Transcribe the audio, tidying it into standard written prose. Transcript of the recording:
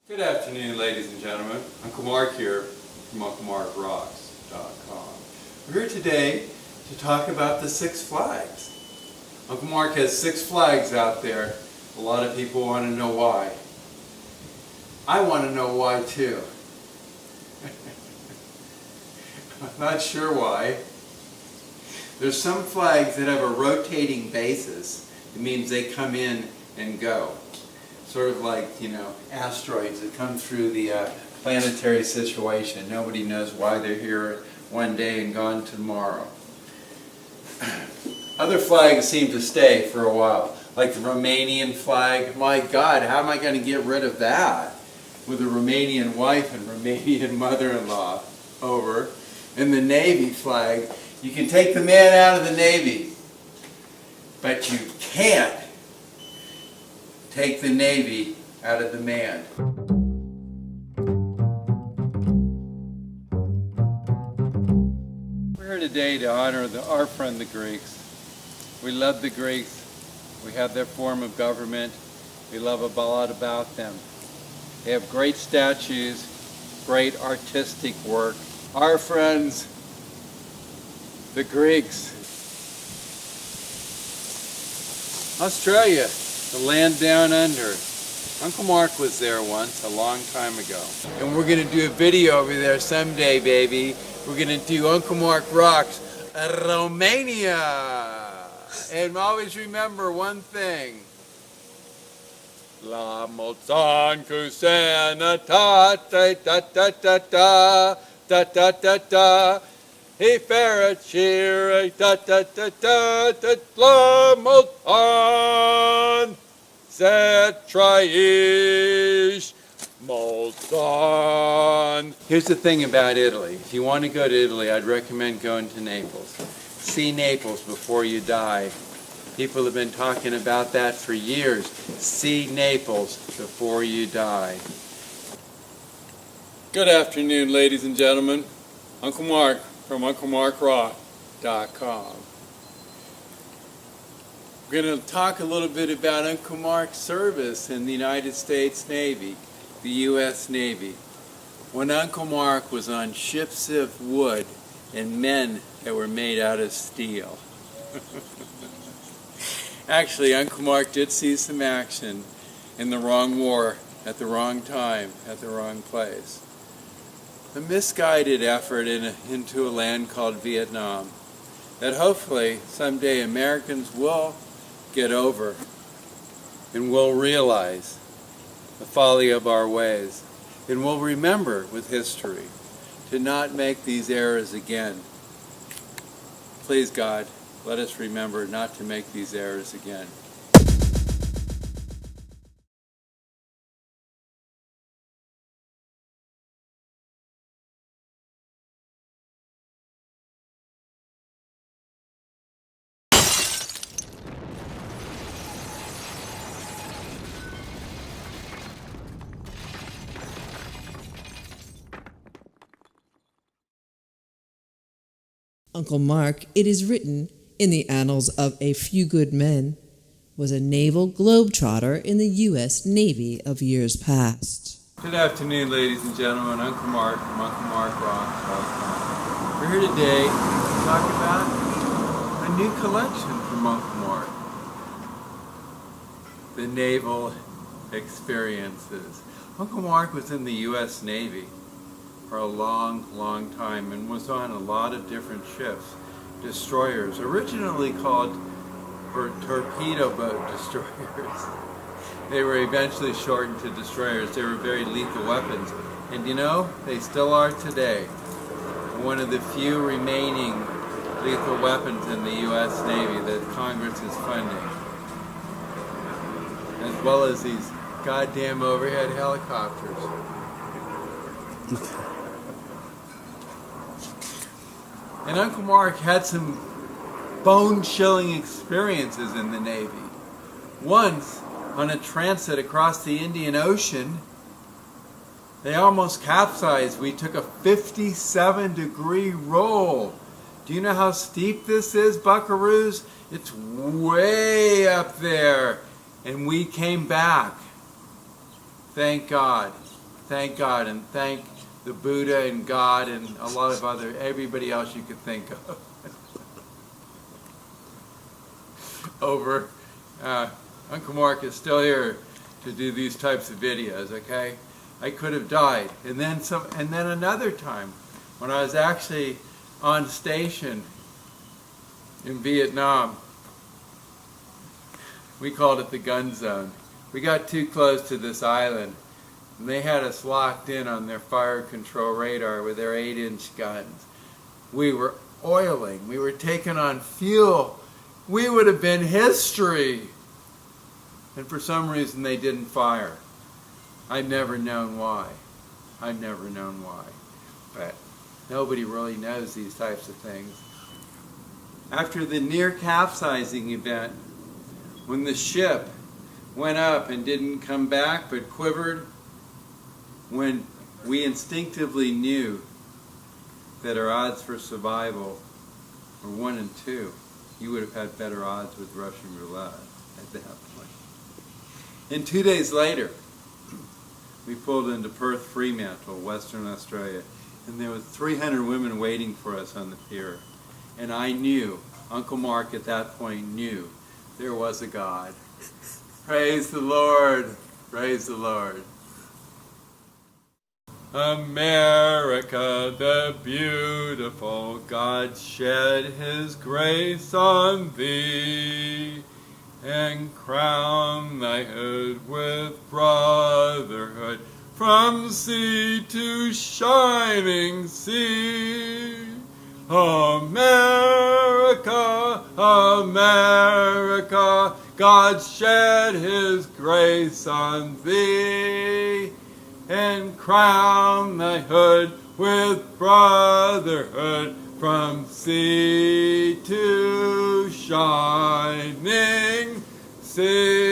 Good afternoon, ladies and gentlemen. Uncle Mark here from UncleMarkRocks.com. We're here today to talk about the Six Flags. Uncle Mark has Six Flags out there. A lot of people want to know why. I want to know why too. I'm not sure why. There's some flags that have a rotating basis. It means they come in and go. Sort of like, asteroids that come through the planetary situation. Nobody knows why they're here one day and gone tomorrow. Other flags seem to stay for a while, like the Romanian flag. My God, how am I going to get rid of that? With a Romanian wife and Romanian mother-in-law over. And the Navy flag, you can take the man out of the Navy, but you can't take the Navy out of the man. We're here today to honor our friend the Greeks. We love the Greeks. We have their form of government. We love a lot about them. They have great statues, great artistic work. Our friends, the Greeks. Australia. The land down under. Uncle Mark was there once, a long time ago. And we're going to do a video over there someday, baby. We're going to do Uncle Mark Rocks, Romania. And always remember one thing. La Molzan Kusana ta ta ta ta ta ta ta ta ta. He ferachir ta ta ta ta ta la Molzan Zetraish Molzan. Here's the thing about Italy. If you want to go to Italy, I'd recommend going to Naples. See Naples before you die. People have been talking about that for years. See Naples before you die. Good afternoon, ladies and gentlemen. Uncle Mark from UncleMarkRock.com. We're going to talk a little bit about Uncle Mark's service in the United States Navy, the U.S. Navy. When Uncle Mark was on ships of wood and men that were made out of steel. Actually, Uncle Mark did see some action in the wrong war, at the wrong time, at the wrong place. A misguided effort into a land called Vietnam that hopefully someday Americans will get over and will realize the folly of our ways and will remember with history to not make these errors again. Please God, let us remember not to make these errors again. Uncle Mark, it is written in the annals of A Few Good Men, was a naval globetrotter in the U.S. Navy of years past. Good afternoon, ladies and gentlemen. Uncle Mark from UncleMarkRocks.com. We're here today to talk about a new collection from Uncle Mark. The Naval Experiences. Uncle Mark was in the U.S. Navy for a long, long time and was on a lot of different ships, destroyers, originally called torpedo boat destroyers. They were eventually shortened to destroyers. They were very lethal weapons. And they still are today. One of the few remaining lethal weapons in the U.S. Navy that Congress is funding. As well as these goddamn overhead helicopters. And Uncle Mark had some bone-chilling experiences in the Navy. Once, on a transit across the Indian Ocean, they almost capsized. We took a 57-degree roll. Do you know how steep this is, buckaroos? It's way up there. And we came back. Thank God. thank God and thank the Buddha and God and a lot of everybody else you could think of. Over, Uncle Mark is still here to do these types of videos, okay? I could have died. And then another time, when I was actually on station in Vietnam, we called it the gun zone. We got too close to this island, and they had us locked in on their fire control radar with their 8-inch guns. We were oiling. We were taking on fuel. We would have been history. And for some reason they didn't fire. I've never known why. I've never known why. But nobody really knows these types of things. After the near capsizing event, when the ship went up and didn't come back but quivered, when we instinctively knew that our odds for survival were 1 in 2, you would have had better odds with Russian roulette at that point. And 2 days later, we pulled into Perth, Fremantle, Western Australia, and there were 300 women waiting for us on the pier. And I knew, Uncle Mark at that point knew, there was a God. Praise the Lord. Praise the Lord. America the beautiful, God shed His grace on thee, and crown thy hood with brotherhood, from sea to shining sea. America, America, God shed His grace on thee, and crown thy hood with brotherhood, from sea to shining sea.